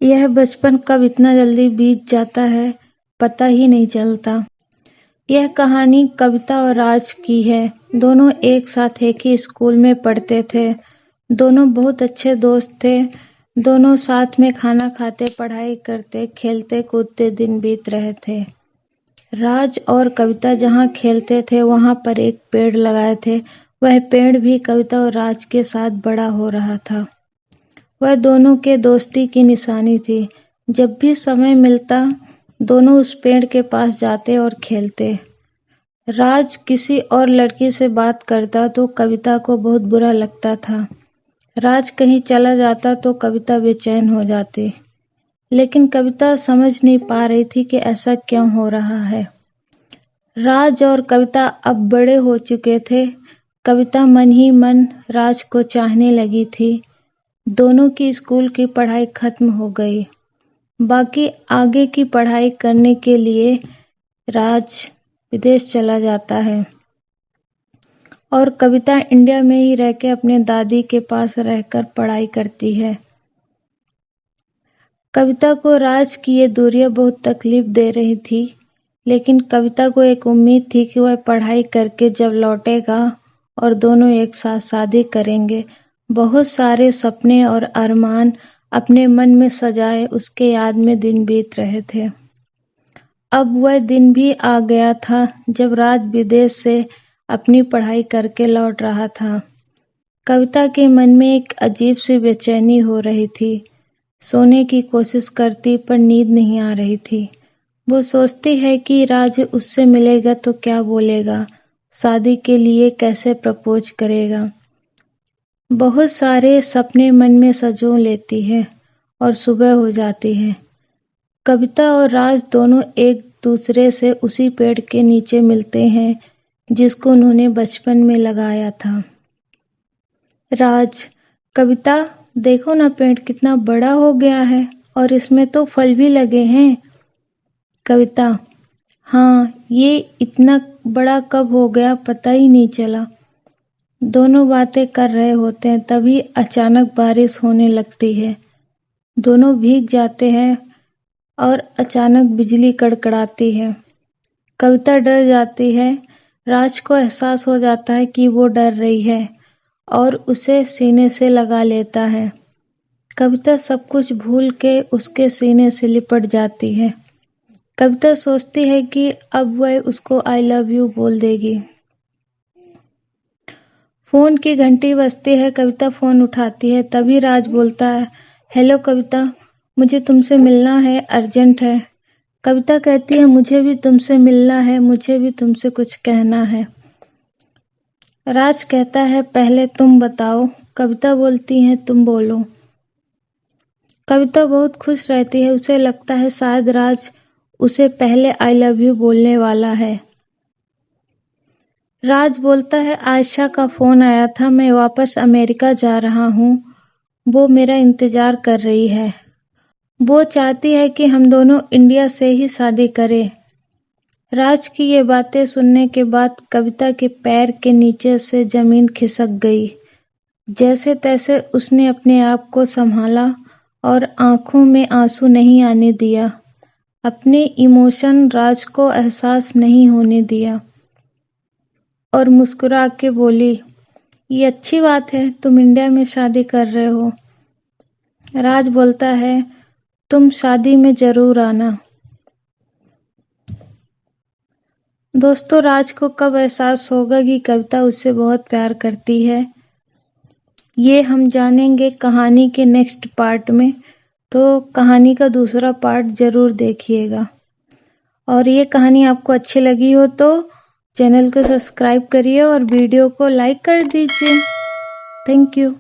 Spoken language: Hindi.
यह बचपन कब इतना जल्दी बीत जाता है, पता ही नहीं चलता। यह कहानी कविता और राज की है। दोनों एक साथ एक ही स्कूल में पढ़ते थे। दोनों बहुत अच्छे दोस्त थे। दोनों साथ में खाना खाते, पढ़ाई करते, खेलते कूदते दिन बीत रहे थे। राज और कविता जहाँ खेलते थे वहाँ पर एक पेड़ लगाए थे। वह पेड़ भी कविता और राज के साथ बड़ा हो रहा था। वह दोनों के दोस्ती की निशानी थी। जब भी समय मिलता दोनों उस पेड़ के पास जाते और खेलते। राज किसी और लड़की से बात करता तो कविता को बहुत बुरा लगता था। राज कहीं चला जाता तो कविता बेचैन हो जाती। लेकिन कविता समझ नहीं पा रही थी कि ऐसा क्यों हो रहा है। राज और कविता अब बड़े हो चुके थे। कविता मन ही मन राज को चाहने लगी थी। दोनों की स्कूल की पढ़ाई खत्म हो गई। बाकी आगे की पढ़ाई करने के लिए राज विदेश चला जाता है और कविता इंडिया में ही रह के अपने दादी के पास रहकर पढ़ाई करती है। कविता को राज की ये दूरियां बहुत तकलीफ दे रही थी, लेकिन कविता को एक उम्मीद थी कि वह पढ़ाई करके जब लौटेगा और दोनों एक साथ शादी करेंगे। बहुत सारे सपने और अरमान अपने मन में सजाए उसके याद में दिन बीत रहे थे। अब वह दिन भी आ गया था जब राज विदेश से अपनी पढ़ाई करके लौट रहा था। कविता के मन में एक अजीब सी बेचैनी हो रही थी। सोने की कोशिश करती पर नींद नहीं आ रही थी। वो सोचती है कि राज उससे मिलेगा तो क्या बोलेगा, शादी के लिए कैसे प्रपोज करेगा। बहुत सारे सपने मन में सजो लेती है और सुबह हो जाती है। कविता और राज दोनों एक दूसरे से उसी पेड़ के नीचे मिलते हैं जिसको उन्होंने बचपन में लगाया था। राज, कविता देखो ना, पेड़ कितना बड़ा हो गया है और इसमें तो फल भी लगे हैं। कविता, हाँ, ये इतना बड़ा कब हो गया पता ही नहीं चला। दोनों बातें कर रहे होते हैं तभी अचानक बारिश होने लगती है। दोनों भीग जाते हैं और अचानक बिजली कड़कड़ाती है। कविता डर जाती है। राज को एहसास हो जाता है कि वो डर रही है और उसे सीने से लगा लेता है। कविता सब कुछ भूल के उसके सीने से लिपट जाती है। कविता सोचती है कि अब वह उसको आई लव यू बोल देगी। फोन की घंटी बजती है। कविता फोन उठाती है। तभी राज बोलता है, हेलो कविता, मुझे तुमसे मिलना है, अर्जेंट है। कविता कहती है, मुझे भी तुमसे मिलना है, मुझे भी तुमसे कुछ कहना है। राज कहता है, पहले तुम बताओ। कविता बोलती है, तुम बोलो। कविता बहुत खुश रहती है। उसे लगता है शायद राज उसे पहले आई लव यू बोलने वाला है। राज बोलता है, आयशा का फोन आया था, मैं वापस अमेरिका जा रहा हूँ। वो मेरा इंतजार कर रही है। वो चाहती है कि हम दोनों इंडिया से ही शादी करें। राज की ये बातें सुनने के बाद कविता के पैर के नीचे से जमीन खिसक गई। जैसे तैसे उसने अपने आप को संभाला और आंखों में आंसू नहीं आने दिया। अपने इमोशन राज को एहसास नहीं होने दिया और मुस्कुरा के बोली, ये अच्छी बात है, तुम इंडिया में शादी कर रहे हो। राज बोलता है, तुम शादी में जरूर आना। दोस्तों, राज को कब एहसास होगा कि कविता उससे बहुत प्यार करती है, ये हम जानेंगे कहानी के नेक्स्ट पार्ट में। तो कहानी का दूसरा पार्ट जरूर देखिएगा। और ये कहानी आपको अच्छी लगी हो तो चैनल को सब्सक्राइब करिए और वीडियो को लाइक कर दीजिए। Thank you.